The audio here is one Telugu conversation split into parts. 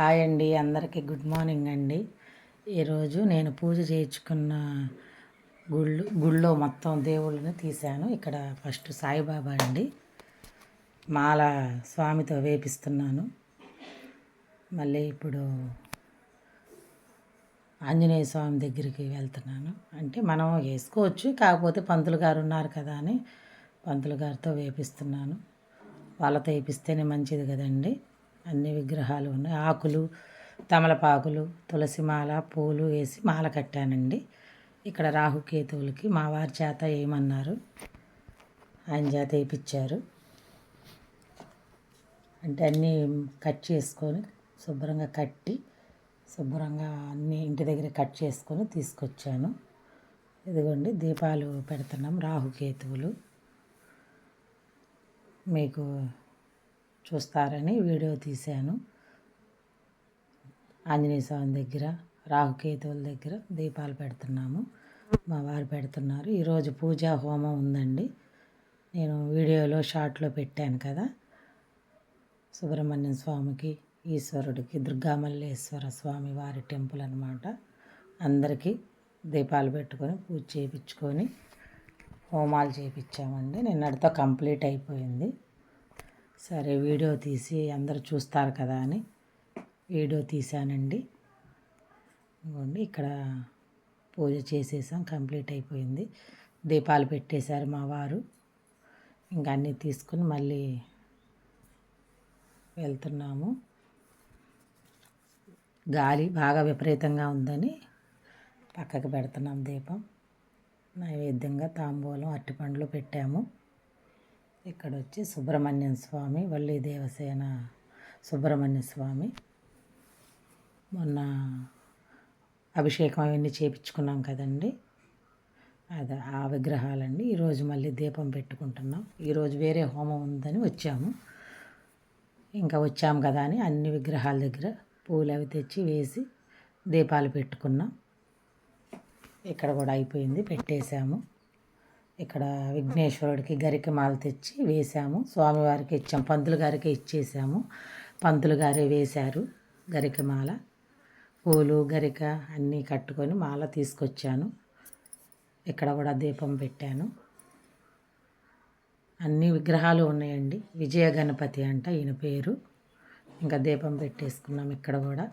హాయ్ అండి, అందరికీ గుడ్ మార్నింగ్ అండి. ఈరోజు నేను పూజ చేయించుకున్న గుళ్ళో మొత్తం దేవుళ్ళని తీశాను. ఇక్కడ ఫస్ట్ సాయిబాబా అండి, మాల స్వామితో వేపిస్తున్నాను. మళ్ళీ ఇప్పుడు ఆంజనేయ స్వామి దగ్గరికి వెళ్తున్నాను. అంటే మనం వేసుకోవచ్చు, కాకపోతే పంతులు గారు ఉన్నారు కదా అని పంతులు గారితో వేపిస్తున్నాను. వాళ్ళతో వేపిస్తేనే మంచిది కదండి. అన్ని విగ్రహాలు ఉన్నాయి. ఆకులు, తమలపాకులు, తులసి మాల, పూలు వేసి మాల కట్టానండి. ఇక్కడ రాహుకేతువులకి మా వారి చేత వేయమన్నారు, ఆయన చేత వేయించారు. అంటే అన్నీ కట్ చేసుకొని శుభ్రంగా శుభ్రంగా అన్నీ ఇంటి దగ్గర కట్ చేసుకొని తీసుకొచ్చాను. ఇదిగోండి దీపాలు పెడుతున్నాం. రాహుకేతువులు మీకు చూస్తారని వీడియో తీశాను. ఆంజనేయ స్వామి దగ్గర, రాహుకేతువుల దగ్గర దీపాలు పెడుతున్నాము. మా వారు పెడుతున్నారు. ఈరోజు పూజా హోమం ఉందండి. నేను వీడియోలో షార్ట్లో పెట్టాను కదా. సుబ్రహ్మణ్యం స్వామికి, ఈశ్వరుడికి, దుర్గామల్లేశ్వర స్వామి వారి టెంపుల్ అన్నమాట. అందరికీ దీపాలు పెట్టుకొని పూజ చేయించుకొని హోమాలు చేయించామండి. నిన్నటితో కంప్లీట్ అయిపోయింది. సరే వీడియో తీసి అందరూ చూస్తారు కదా అని వీడియో తీశానండి. ఇదిగోండి ఇక్కడ పూజ చేసేసాం, కంప్లీట్ అయిపోయింది. దీపాలు పెట్టేశారు మా వారు. ఇంకా అన్నీ తీసుకుని మళ్ళీ వెళ్తున్నాము. గాలి బాగా విపరీతంగా ఉందని పక్కకు పెడుతున్నాం దీపం. నైవేద్యంగా తాంబూలం, అరటిపండ్లు పెట్టాము. ఇక్కడ వచ్చి సుబ్రహ్మణ్యం స్వామి, వల్లి దేవసేన సుబ్రహ్మణ్య స్వామి. మొన్న అభిషేకం అవన్నీ చేయించుకున్నాం కదండి, అది ఆ విగ్రహాలండి. ఈరోజు మళ్ళీ దీపం పెట్టుకుంటున్నాం. ఈరోజు వేరే హోమం ఉందని వచ్చాము. ఇంకా వచ్చాము కదా అని అన్ని విగ్రహాల దగ్గర పూలు అవి తెచ్చి వేసి దీపాలు పెట్టుకున్నాం. ఇక్కడ కూడా అయిపోయింది, పెట్టేశాము. ఇక్కడ విఘ్నేశ్వరుడికి గరికమాల తెచ్చి వేశాము. స్వామివారికి ఇచ్చాం, పంతులు గారికి ఇచ్చేసాము. పంతులు గారే వేశారు గరికమాల. పూలు, గరిక అన్నీ కట్టుకొని మాల తీసుకొచ్చాను. ఇక్కడ కూడా దీపం పెట్టాను. అన్ని విగ్రహాలు ఉన్నాయండి. విజయ గణపతి అంట ఈయన పేరు. ఇంకా దీపం పెట్టేసుకున్నాం ఇక్కడ కూడా.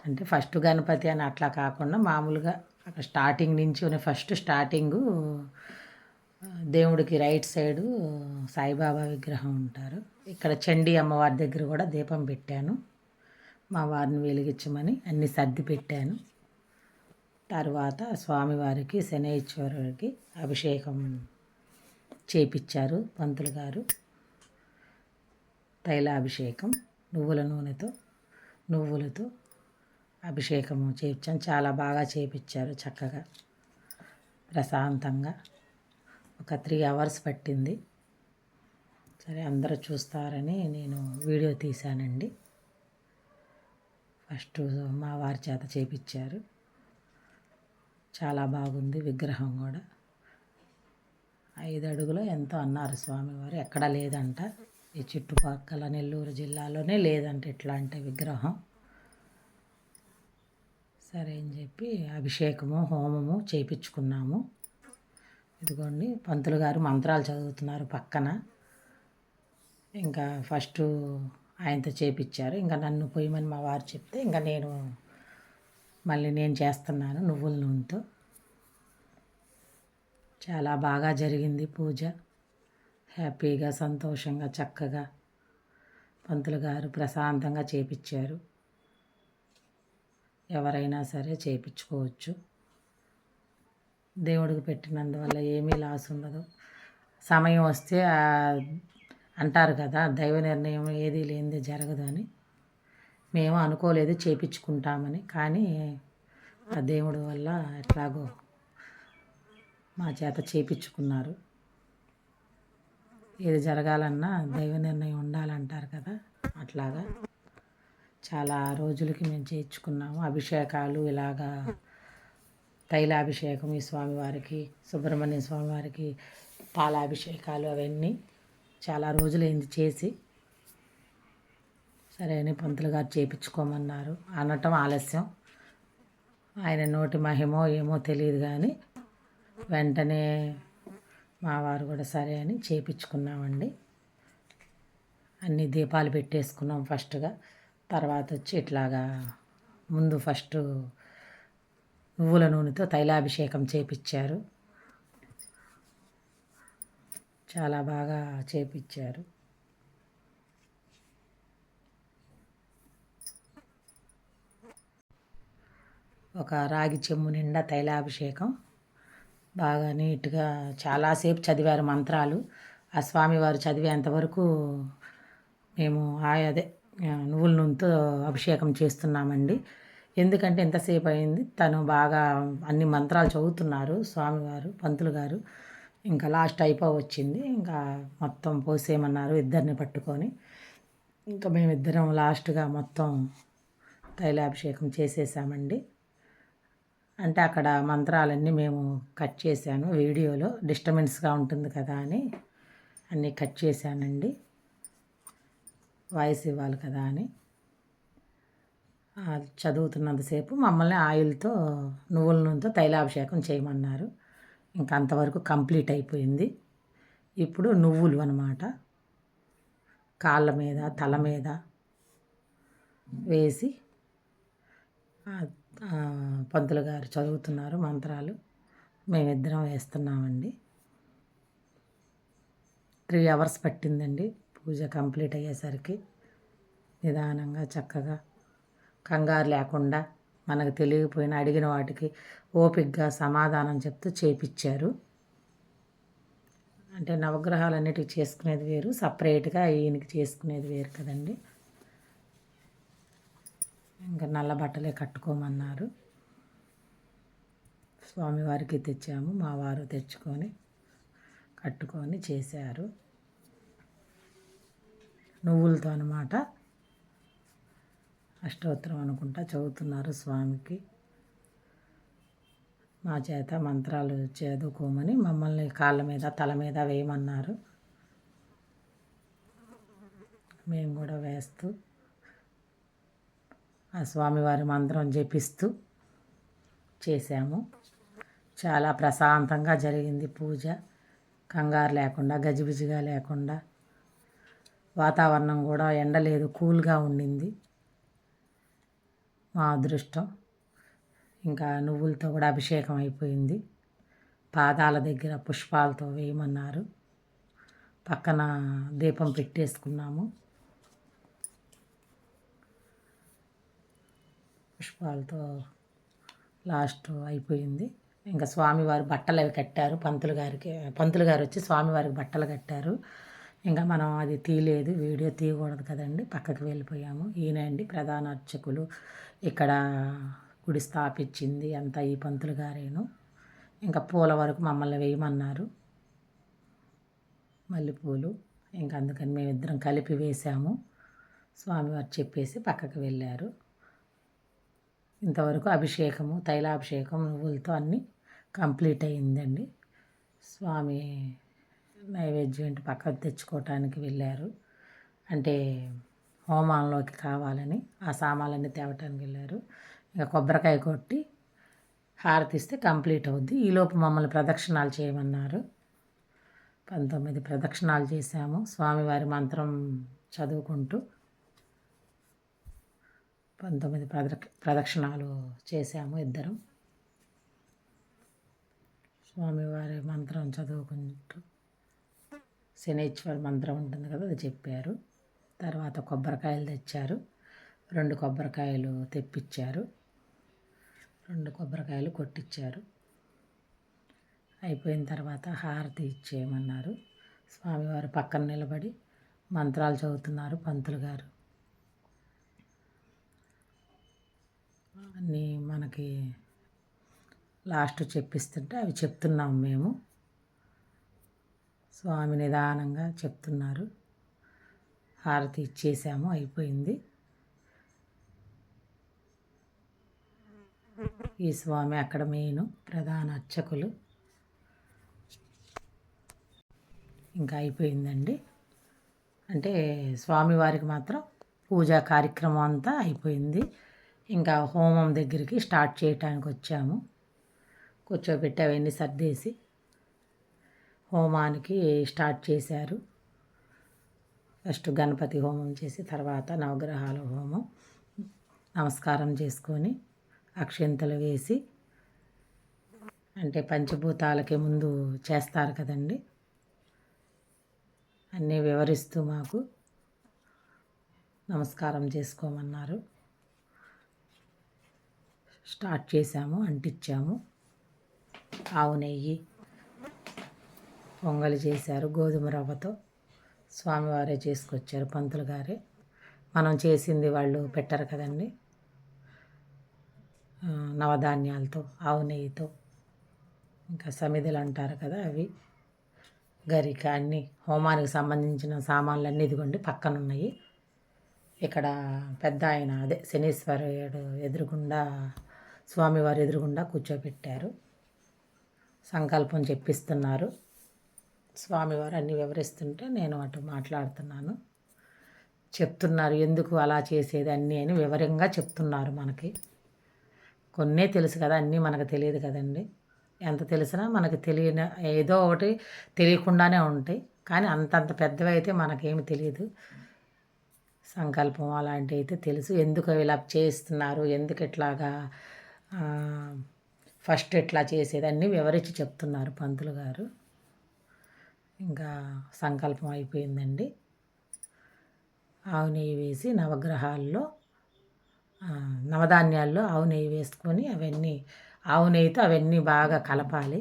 అంటే ఫస్ట్ గణపతి అని అట్లా కాకుండా మామూలుగా అక్కడ స్టార్టింగ్ నుంచి ఫస్ట్ స్టార్టింగు దేవుడికి రైట్ సైడు సాయిబాబా విగ్రహం ఉంటారు. ఇక్కడ చండీ అమ్మవారి దగ్గర కూడా దీపం పెట్టాను. మా వారిని వెలిగించమని అన్ని సర్ది పెట్టాను. తర్వాత స్వామివారికి, శనైశ్వరుడికి అభిషేకం చేపించారు పంతులు గారు. తైలాభిషేకం, నువ్వులతో అభిషేకము చేయించాను. చాలా బాగా చేయించారు, చక్కగా ప్రశాంతంగా. ఒక 3 hours పట్టింది. సరే అందరూ చూస్తారని నేను వీడియో తీశానండి. ఫస్ట్ మా వారి చేత చేయించారు. చాలా బాగుంది విగ్రహం కూడా. 5 అడుగులు ఎంతో అన్నారు స్వామివారు. ఎక్కడా లేదంట, ఈ చుట్టుపక్కల నెల్లూరు జిల్లాలోనే లేదంట ఇట్లాంటి విగ్రహం. సరే అని చెప్పి అభిషేకము, హోమము చేయించుకున్నాము. ఇదిగోండి పంతులు గారు మంత్రాలు చదువుతున్నారు పక్కన. ఇంకా ఫస్ట్ ఆయనతో చేయించారు. ఇంకా నన్ను పోయమని మా వారు చెప్తే ఇంకా నేను చేస్తున్నాను నువ్వుల నూనెతో. చాలా బాగా జరిగింది పూజ. హ్యాపీగా, సంతోషంగా, చక్కగా పంతులు గారు ప్రశాంతంగా చేయించారు. ఎవరైనా సరే చేయించుకోవచ్చు. దేవుడికి పెట్టినందువల్ల ఏమీ లాస్ ఉండదు. సమయం వస్తే అంటారు కదా, దైవ నిర్ణయం ఏది లేనిది జరగదు అని. మేము అనుకోలేదు చేయించుకుంటామని, కానీ ఆ దేవుడి వల్ల ఎట్లాగో మా చేత చేయించుకున్నారు. ఏది జరగాలన్నా దైవ నిర్ణయం ఉండాలంటారు కదా, అట్లాగా చాలా రోజులకి మేము చేయించుకున్నాము. అభిషేకాలు ఇలాగా తైలాభిషేకం ఈ స్వామివారికి, సుబ్రహ్మణ్య స్వామివారికి పాలాభిషేకాలు అవన్నీ చాలా రోజులైంది చేసి. సరే అని పంతులు గారు చేయించుకోమన్నారు. అనటం ఆలస్యం, ఆయన నోటి మహిమో ఏమో తెలియదు కానీ వెంటనే మా వారు కూడా సరే అని చేయించుకున్నామండి. అన్ని దీపాలు పెట్టేసుకున్నాం ఫస్ట్గా. తర్వాత వచ్చి ఇట్లాగా ముందు ఫస్ట్ నువ్వుల నూనెతో తైలాభిషేకం చేపించారు. చాలా బాగా చేపించారు. ఒక రాగి చెంబు నిండా తైలాభిషేకం బాగా నీట్గా చాలాసేపు చదివారు మంత్రాలు. ఆ స్వామివారు చదివేంతవరకు మేము అదే నువ్వుల నూనెతో అభిషేకం చేస్తున్నామండి. ఎందుకంటే ఎంతసేపు అయింది, తను బాగా అన్ని మంత్రాలు చదువుతున్నారు స్వామివారు, పంతులు గారు. ఇంకా లాస్ట్ వచ్చింది, ఇంకా మొత్తం పోసేయమన్నారు ఇద్దరిని పట్టుకొని. ఇంకా మేమిద్దరం లాస్ట్గా మొత్తం తైలాభిషేకం చేసేసామండి. అంటే అక్కడ మంత్రాలన్నీ మేము కట్ చేశాను వీడియోలో, డిస్టర్బెన్స్గా ఉంటుంది కదా అని అన్నీ కట్ చేశానండి, వాయిస్ ఇవ్వాలి కదా అని. చదువుతున్నంతసేపు మమ్మల్ని ఆయిల్తో నువ్వుల నూనెతో తైలాభిషేకం చేయమన్నారు. ఇంకా అంతవరకు కంప్లీట్ అయిపోయింది. ఇప్పుడు నువ్వులు అన్నమాట కాళ్ళ మీద తల మీద వేసి పంతులు గారు చదువుతున్నారు మంత్రాలు, మేమిద్దరం వేస్తున్నామండి. 3 hours పట్టిందండి పూజ కంప్లీట్ అయ్యేసరికి. నిదానంగా చక్కగా కంగారు లేకుండా మనకు తెలియకపోయినా అడిగిన వాటికి ఓపికగా సమాధానం చెప్తూ చేపించారు. అంటే నవగ్రహాలన్నిటికి చేసుకునేది వేరు, సపరేట్గా ఈయనకి చేసుకునేది వేరు కదండి. ఇంకా నల్ల బట్టలే కట్టుకోమన్నారు. స్వామివారికి తెచ్చాము, మా వారు తెచ్చుకొని కట్టుకొని చేశారు నువ్వులతో అన్నమాట. అష్టోత్తరం అనుకుంటా చదువుతున్నారు స్వామికి. మా చేత మంత్రాలు చదువుకోమని మమ్మల్ని కాళ్ళ మీద తల మీద వేయమన్నారు. మేము కూడా వేస్తూ ఆ స్వామివారి మంత్రం జపిస్తూ చేశాము. చాలా ప్రశాంతంగా జరిగింది పూజ, కంగారు లేకుండా, గజిబిజిగా లేకుండా. వాతావరణం కూడా ఎండ లేదు, కూల్గా ఉండింది. మా అదృష్టం. ఇంకా నువ్వులతో కూడా అభిషేకం అయిపోయింది. పాదాల దగ్గర పుష్పాలతో వేయమన్నారు. పక్కన దీపం పెట్టేసుకున్నాము. పుష్పాలతో లాస్ట్ అయిపోయింది. ఇంకా స్వామివారి బట్టలు అవి కట్టారు. పంతులు గారు వచ్చి స్వామివారికి బట్టలు కట్టారు. ఇంకా మనం అది తీయలేదు, వీడియో తీయకూడదు కదండి, పక్కకి వెళ్ళిపోయాము. ఈయన అండి ప్రధాన అర్చకులు, ఇక్కడ గుడి స్థాపించింది అంతా ఈ పంతులు గారేను. ఇంకా పూల వరకు మమ్మల్ని వేయమన్నారు, మల్లెపూలు. ఇంకా అందుకని మేమిద్దరం కలిపి వేసాము. స్వామివారు చెప్పేసి పక్కకి వెళ్ళారు. ఇంతవరకు అభిషేకము, తైలాభిషేకం నువ్వులతో అన్నీ కంప్లీట్ అయ్యిందండి. స్వామి నైవేద్యం ఇంటి పక్కకు తెచ్చుకోవటానికి వెళ్ళారు. అంటే హోమంలోకి కావాలని ఆ సామాన్లన్నీ తేవటానికి వెళ్ళారు. ఇంకా కొబ్బరికాయ కొట్టి హారతిస్తే కంప్లీట్ అవుద్ది. ఈలోపు మమ్మల్ని ప్రదక్షిణాలు చేయమన్నారు. 19 ప్రదక్షిణాలు చేశాము స్వామివారి మంత్రం చదువుకుంటూ. 19 ప్రదక్షిణాలు చేశాము ఇద్దరం. స్వామివారి మంత్రం చదువుకుంటూ శనీశ్వర మంత్రం ఉంటుంది కదా, అది చెప్పారు. తర్వాత కొబ్బరికాయలు తెచ్చారు. 2 కొబ్బరికాయలు తెప్పించారు. 2 కొబ్బరికాయలు కొట్టించారు. అయిపోయిన తర్వాత హారతి ఇచ్చేయమన్నారు. స్వామివారు పక్కన నిలబడి మంత్రాలు చదువుతున్నారు పంతులు గారు. అన్నీ మనకి లాస్ట్ చెప్పిస్తుంటే అవి చెప్తున్నాం మేము. స్వామి నిదానంగా చెప్తున్నారు. హారతి ఇచ్చేసాము, అయిపోయింది. ఈ స్వామి అక్కడ మెయిన్ ప్రధాన అర్చకులు. ఇంకా అయిపోయిందండి. అంటే స్వామివారికి మాత్రం పూజా కార్యక్రమం అంతా అయిపోయింది. ఇంకా హోమం దగ్గరికి స్టార్ట్ చేయటానికి వచ్చాము. కూర్చోబెట్టి అవన్నీ సర్దేసి హోమానికి స్టార్ట్ చేశారు. ఫస్ట్ గణపతి హోమం చేసి తర్వాత నవగ్రహాల హోమం. నమస్కారం చేసుకొని అక్షింతలు వేసి, అంటే పంచభూతాలకి ముందు చేస్తారు కదండి, అన్నీ వివరిస్తూ మాకు నమస్కారం చేసుకోమన్నారు. స్టార్ట్ చేశాము, అంటించాము. ఆవు నెయ్యి పొంగలి చేశారు గోధుమ రవ్వతో. స్వామివారే చేసుకొచ్చారు, పంతులు గారే. మనం చేసింది వాళ్ళు పెట్టరు కదండి. నవధాన్యాలతో, ఆవు నెయ్యితో, ఇంకా సమిధులు అంటారు కదా, అవి, గరిక, అన్నీ హోమానికి సంబంధించిన సామాన్లన్నీ ఇదిగోండి పక్కన ఉన్నాయి. ఇక్కడ పెద్ద ఆయన, అదే శనీశ్వరుడు ఎదురుగుండా, స్వామివారి ఎదురుగుండా కూర్చోబెట్టారు. సంకల్పం చెప్పిస్తున్నారు. స్వామివారు అన్నీ వివరిస్తుంటే నేను అటు మాట్లాడుతున్నాను. చెప్తున్నారు ఎందుకు అలా చేసేది అన్నీ అని వివరంగా చెప్తున్నారు. మనకి కొన్నే తెలుసు కదా, అన్నీ మనకు తెలియదు కదండి. ఎంత తెలిసినా మనకి తెలియని ఏదో ఒకటి తెలియకుండానే ఉంటాయి. కానీ అంతంత పెద్దవి అయితే మనకేమి తెలియదు. సంకల్పం అలాంటివి అయితే తెలుసు. ఎందుకు ఇలా చేస్తున్నారు, ఎందుకు ఇట్లాగా ఫస్ట్ ఇట్లా చేసేది అన్నీ వివరించి చెప్తున్నారు పంతులు గారు. ఇంకా సంకల్పం అయిపోయిందండి. ఆవు నెయ్యి వేసి నవగ్రహాల్లో నవధాన్యాల్లో ఆవు నెయ్యి వేసుకొని అవన్నీ ఆవు నెయ్యితో అవన్నీ బాగా కలపాలి.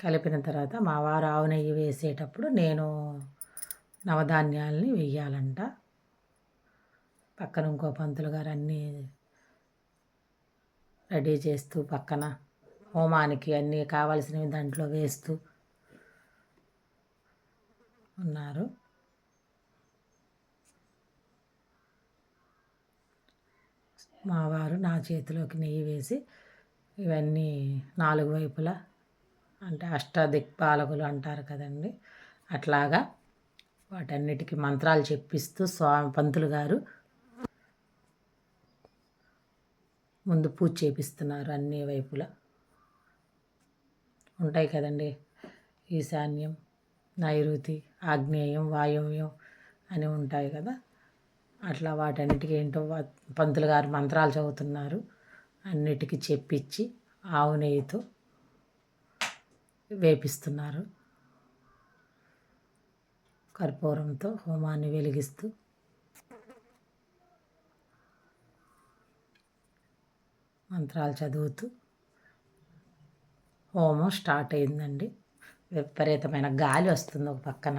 కలిపిన తర్వాత మా వారు ఆవు నెయ్యి వేసేటప్పుడు నేను నవధాన్యాలని వెయ్యాలంట. పక్కన ఇంకో పంతులు గారు అన్నీ రెడీ చేస్తూ పక్కన హోమానికి అన్నీ కావాల్సినవి దాంట్లో వేస్తూ ఉన్నారు. మా వారు నా చేతిలోకి నెయ్యి వేసి ఇవన్నీ 4 వైపులా, అంటే అష్టదిక్పాలకులు అంటారు కదండి, అట్లాగా వాటన్నిటికీ మంత్రాలు చెప్పిస్తూ పంతులు గారు ముందు పూజ చేపిస్తున్నారు. అన్ని వైపులా ఉంటాయి కదండి, ఈశాన్యం, నైరుతి, ఆగ్నేయం, వాయువ్యం అని ఉంటాయి కదా, అట్లా వాటన్నిటికీ ఏంటో పంతులు గారు మంత్రాలు చదువుతున్నారు. అన్నిటికీ చెప్పించి ఆవు నెయ్యితో వేపిస్తున్నారు. కర్పూరంతో హోమాన్ని వెలిగిస్తూ మంత్రాలు చదువుతూ హోమం స్టార్ట్ అయిందండి. విపరీతమైన గాలి వస్తుంది ఒక పక్కన,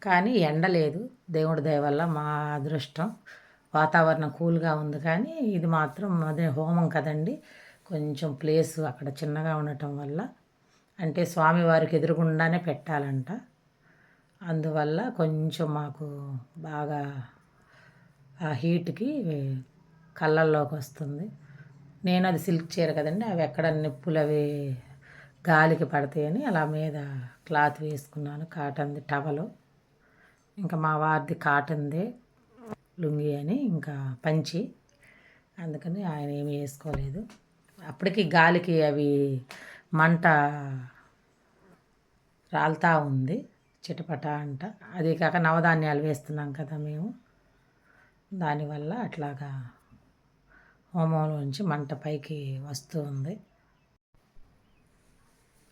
కానీ ఎండ లేదు. దేవుడి దయ వల్ల మా అదృష్టం, వాతావరణం కూల్గా ఉంది. కానీ ఇది మాత్రం అదే హోమం కదండి, కొంచెం ప్లేసు అక్కడ చిన్నగా ఉండటం వల్ల, అంటే స్వామివారికి ఎదురుగుండానే పెట్టాలంట. అందువల్ల కొంచెం మాకు బాగా ఆ హీట్కి కళ్ళల్లోకి వస్తుంది. నేను అది సిల్క్ చీర కదండి, అవి ఎక్కడ నిప్పులు అవి గాలికి పడతాయని అలా మీద క్లాత్ వేసుకున్నాను, కాటన్ది టవలు. ఇంకా మా వారిది కాటన్దే లుంగి అని, ఇంకా పంచి, అందుకని ఆయన ఏమి వేసుకోలేదు. అప్పటికి గాలికి అవి మంట రాలుతూ ఉంది, చిటపట అంట. అది కాక నవధాన్యాలు వేస్తున్నాం కదా మేము, దానివల్ల అట్లాగా హోమంలోంచి మంట పైకి వస్తూ ఉంది.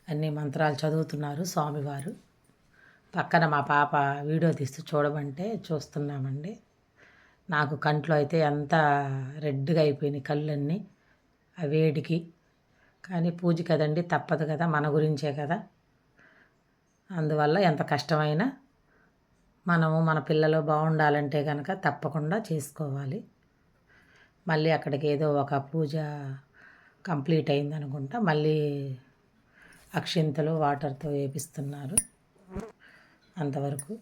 అన్ని మంత్రాలు చదువుతున్నారు స్వామివారు. పక్కన మా పాప వీడియో తీస్తూ చూడమంటే చూస్తున్నామండి. నాకు కంట్లో అయితే ఎంత రెడ్గా అయిపోయినాయి కళ్ళన్నీ ఆ వేడికి. కానీ పూజ కదండి, తప్పదు కదా, మన గురించే కదా. అందువల్ల ఎంత కష్టమైనా మనము మన పిల్లలు బాగుండాలంటే కనుక తప్పకుండా చేసుకోవాలి. మళ్ళీ అక్కడికి ఏదో ఒక పూజ కంప్లీట్ అయిందనుకుంటా, మళ్ళీ అక్షింతలు వాటర్తో వేపిస్తున్నారు. అంతవరకు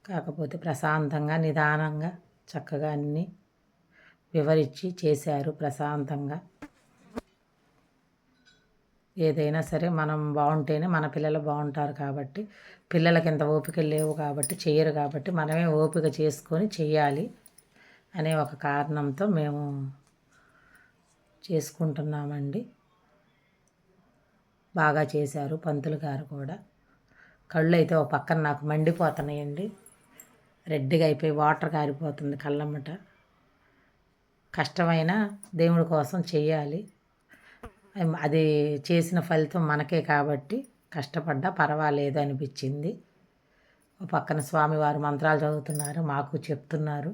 కాకపోతే ప్రశాంతంగా నిదానంగా చక్కగా అన్నీ వివరించి చేశారు. ప్రశాంతంగా ఏదైనా సరే మనం బాగుంటేనే మన పిల్లలు బాగుంటారు కాబట్టి, పిల్లలకి ఇంత ఓపిక లేవు కాబట్టి చెయ్యరు కాబట్టి మనమే ఓపిక చేసుకొని చెయ్యాలి అనే ఒక కారణంతో మేము చేసుకుంటున్నామండి. బాగా చేశారు పంతులు గారు కూడా. కళ్ళు అయితే ఒక పక్కన నాకు మండిపోతున్నాయండి. రెడ్డిగా అయిపోయి వాటర్ కారిపోతుంది కళ్ళమ్మట. కష్టమైన దేవుడి కోసం చెయ్యాలి. అది చేసిన ఫలితం మనకే కాబట్టి కష్టపడ్డా పర్వాలేదు అనిపించింది. ఒక పక్కన స్వామివారు మంత్రాలు చదువుతున్నారు, మాకు చెప్తున్నారు.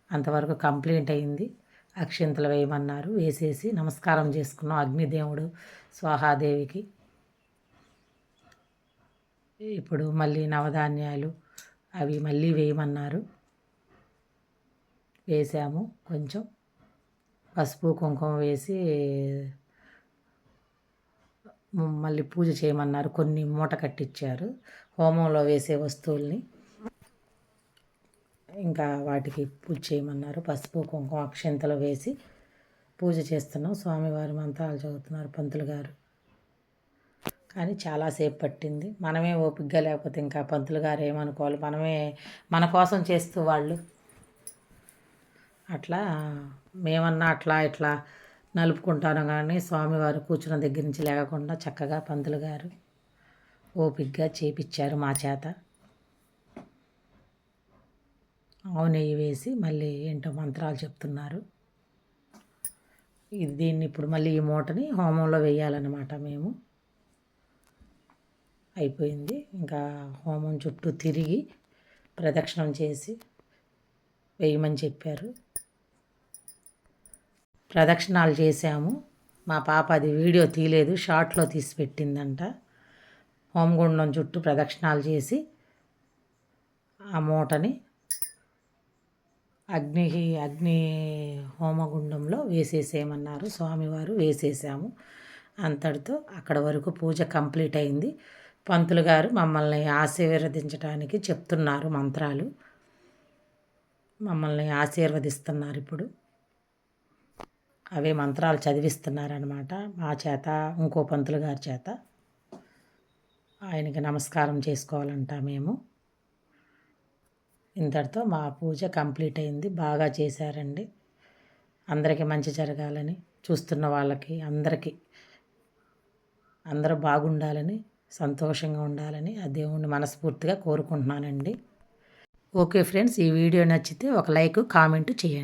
అంతవరకు కంప్లీట్ అయింది. అక్షింతలు వేయమన్నారు, వేసేసి నమస్కారం చేసుకున్నాం అగ్నిదేవుడు స్వాహాదేవికి. ఇప్పుడు మళ్ళీ నవధాన్యాలు అవి మళ్ళీ వేయమన్నారు, వేసాము. కొంచెం పసుపు కుంకుమ వేసి మళ్ళీ పూజ చేయమన్నారు. కొన్ని మూట కట్టించారు హోమంలో వేసే వస్తువుల్ని, ఇంకా వాటికి పూజ చేయమన్నారు. పసుపు కుంకుమ అక్షింతలు వేసి పూజ చేస్తున్నాం. స్వామివారి మంత్రాలు చదువుతున్నారు పంతులు గారు. కానీ చాలాసేపు పట్టింది. మనమే ఓపికగా లేకపోతే ఇంకా పంతులు గారు ఏమనుకోవాలి. మనమే మన కోసం చేస్తూ వాళ్ళు అట్లా మేమన్నా అట్లా ఇట్లా నలుపుకుంటాను కానీ స్వామివారు కూర్చున్న దగ్గర నుంచి లేకుండా చక్కగా పంతులు గారు ఓపికగా చేపిచ్చారు మా చేత. ఆవు నెయ్యి వేసి మళ్ళీ ఏంటో మంత్రాలు చెప్తున్నారు. దీన్ని ఇప్పుడు మళ్ళీ ఈ మూటని హోమంలో వేయాలన్నమాట. మేము అయిపోయింది. ఇంకా హోమం చుట్టూ తిరిగి ప్రదక్షిణం చేసి వేయమని చెప్పారు. ప్రదక్షిణాలు చేసాము. మా పాప అది వీడియో తీయలేదు, షార్ట్లో తీసి పెట్టిందంట. హోమగుండం చుట్టూ ప్రదక్షిణాలు చేసి ఆ మూటని అగ్ని హోమగుండంలో వేసేసేయమన్నారు స్వామివారు. వేసేసాము. అంతటితో అక్కడ వరకు పూజ కంప్లీట్ అయింది. పంతులు గారు మమ్మల్ని ఆశీర్వదించడానికి చెప్తున్నారు మంత్రాలు. మమ్మల్ని ఆశీర్వదిస్తున్నారు ఇప్పుడు. అవే మంత్రాలు చదివిస్తున్నారనమాట మా చేత, ఇంకో పంతులు గారి చేత. ఆయనకి నమస్కారం చేసుకోవాలంట మేము. ఇంతటితో మా పూజ కంప్లీట్ అయింది. బాగా చేశారండి. అందరికీ మంచి జరగాలని, చూస్తున్న వాళ్ళకి అందరికీ అందరూ బాగుండాలని, సంతోషంగా ఉండాలని ఆ దేవుణ్ణి మనస్ఫూర్తిగా కోరుకుంటున్నానండి. ఓకే ఫ్రెండ్స్, ఈ వీడియో నచ్చితే ఒక లైక్ కామెంట్ చేయండి.